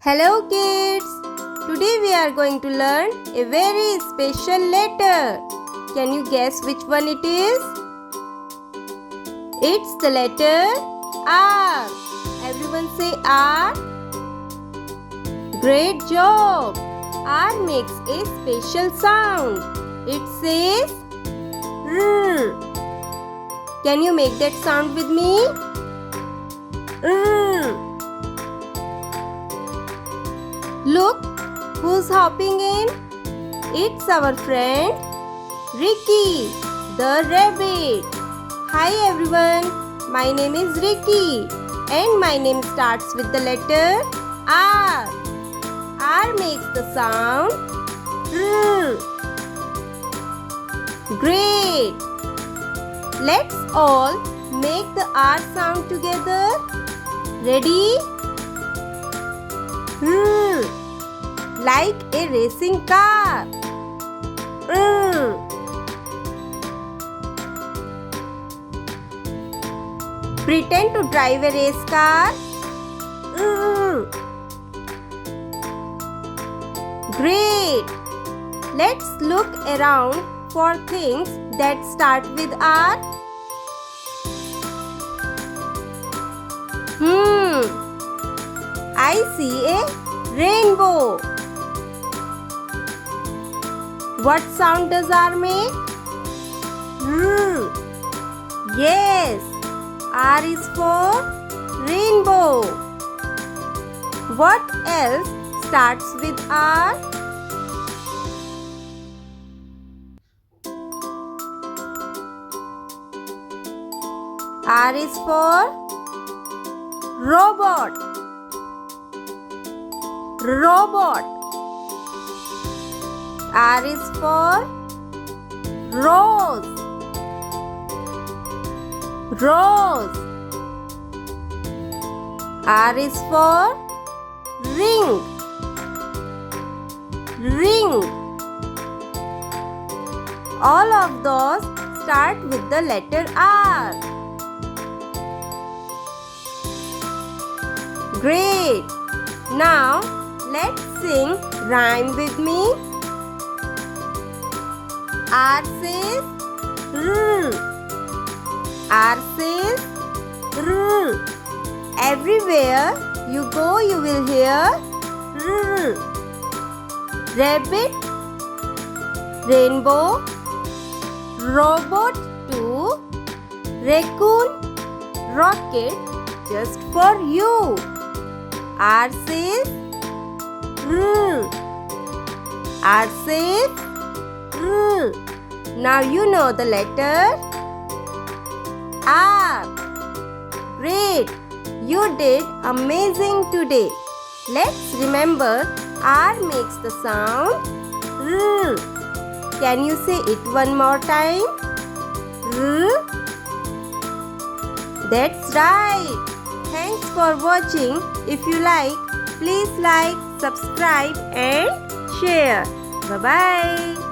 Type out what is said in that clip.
Hello kids! Today we are going to learn a very special letter. Can you guess which one it is? It's the letter R. Everyone say R. Great job! R makes a special sound. It says R. Can you make that sound with me? R. Look, who's hopping in? It's our friend Ricky, the rabbit. Hi everyone, my name is Ricky and my name starts with the letter R. R makes the sound R. Great! Let's all make the R sound together. Ready? Like a racing car. Pretend to drive a race car. Great! Let's look around for things that start with R. I see a rainbow. What sound does R make? Yes, R is for rainbow. What else starts with R? R is for robot. Robot. R is for rose. Rose. R is for ring. Ring. All of those start with the letter R. Great! Now let's sing rhyme with me. R says R. R says R. Everywhere you go you will hear R. Rabbit, rainbow, robot too, raccoon, rocket just for you. R says R. R says R. Now you know the letter R. Great! You did amazing today. Let's remember R makes the sound R. Can you say it one more time? R. That's right. Thanks for watching. If you like, please like, subscribe and share. Bye-bye.